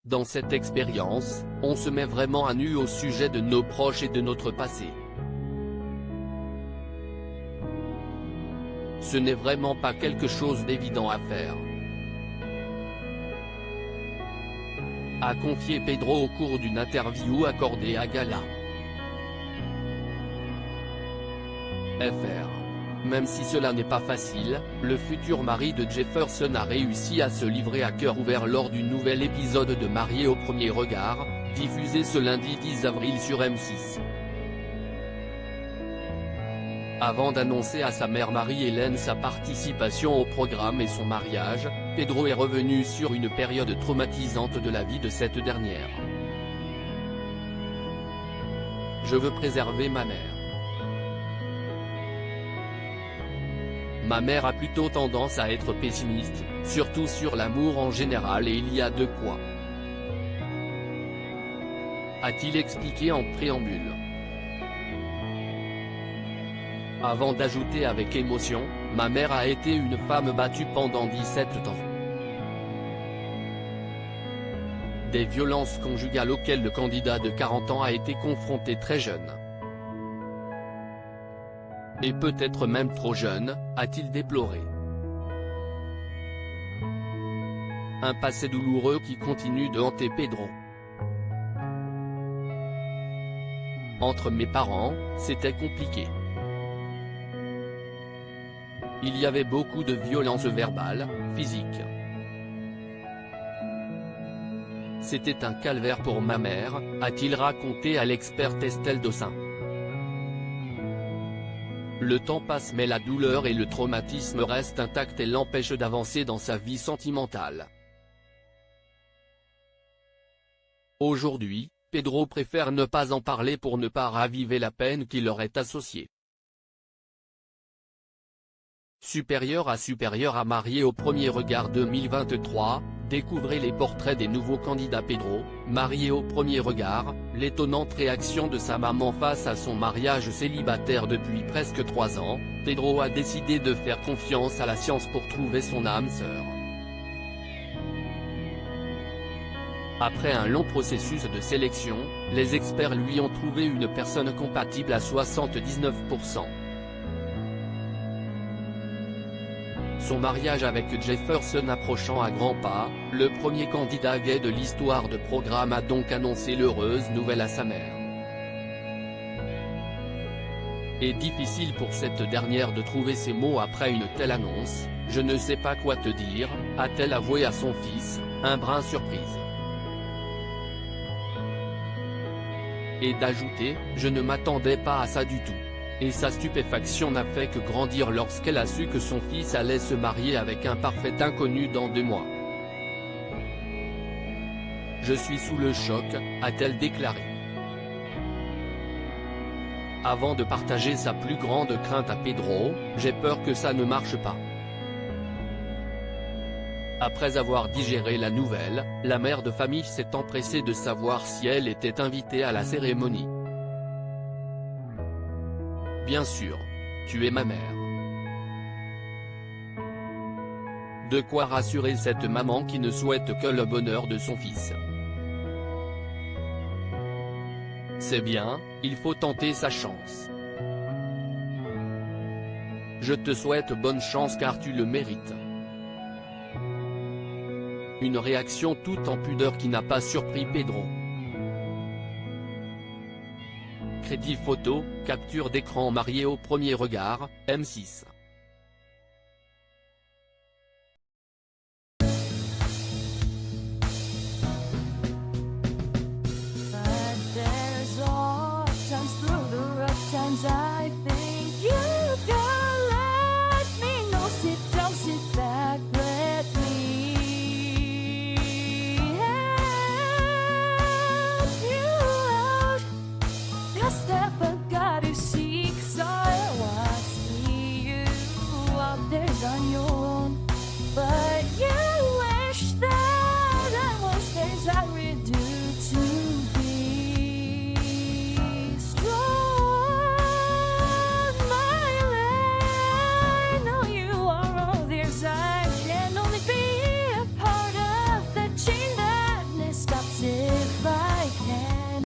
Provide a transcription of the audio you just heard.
Dans cette expérience, on se met vraiment à nu au sujet de nos proches et de notre passé. Ce n'est vraiment pas quelque chose d'évident à faire, a confié Pedro au cours d'une interview accordée à Gala. FR. Même si cela n'est pas facile, le futur mari de Jefferson a réussi à se livrer à cœur ouvert lors du nouvel épisode de Mariés au premier regard, diffusé ce lundi 10 avril sur M6. Avant d'annoncer à sa mère Marie-Hélène sa participation au programme et son mariage, Pedro est revenu sur une période traumatisante de la vie de cette dernière. Je veux préserver ma mère. Ma mère a plutôt tendance à être pessimiste, surtout sur l'amour en général et il y a de quoi, a-t-il expliqué en préambule. Avant d'ajouter avec émotion, ma mère a été une femme battue pendant 17 ans. Des violences conjugales auxquelles le candidat de 40 ans a été confronté très jeune. Et peut-être même trop jeune, a-t-il déploré. Un passé douloureux qui continue de hanter Pedro. Entre mes parents, c'était compliqué. Il y avait beaucoup de violence verbale, physique. C'était un calvaire pour ma mère, a-t-il raconté à l'experte Estelle Dossin. Le temps passe mais la douleur et le traumatisme restent intacts et l'empêchent d'avancer dans sa vie sentimentale. Aujourd'hui, Pedro préfère ne pas en parler pour ne pas raviver la peine qui leur est associée. Supérieur à Mariés au premier regard 2023, découvrez les portraits des nouveaux candidats. Pedro, marié au premier regard, l'étonnante réaction de sa maman face à son mariage célibataire depuis presque 3 ans, Pedro a décidé de faire confiance à la science pour trouver son âme sœur. Après un long processus de sélection, les experts lui ont trouvé une personne compatible à 79%. Son mariage avec Jefferson approchant à grands pas, le premier candidat gay de l'histoire de programme a donc annoncé l'heureuse nouvelle à sa mère. Et difficile pour cette dernière de trouver ses mots après une telle annonce, « Je ne sais pas quoi te dire », a-t-elle avoué à son fils, un brin surprise. Et d'ajouter, « Je ne m'attendais pas à ça du tout ». Et sa stupéfaction n'a fait que grandir lorsqu'elle a su que son fils allait se marier avec un parfait inconnu dans 2 mois. Je suis sous le choc, a-t-elle déclaré. Avant de partager sa plus grande crainte à Pedro, j'ai peur que ça ne marche pas. Après avoir digéré la nouvelle, la mère de famille s'est empressée de savoir si elle était invitée à la cérémonie. Bien sûr. Tu es ma mère. De quoi rassurer cette maman qui ne souhaite que le bonheur de son fils. C'est bien, il faut tenter sa chance. Je te souhaite bonne chance car tu le mérites. Une réaction toute en pudeur qui n'a pas surpris Pedro. Crédit photo, capture d'écran. Mariés au premier regard, M6.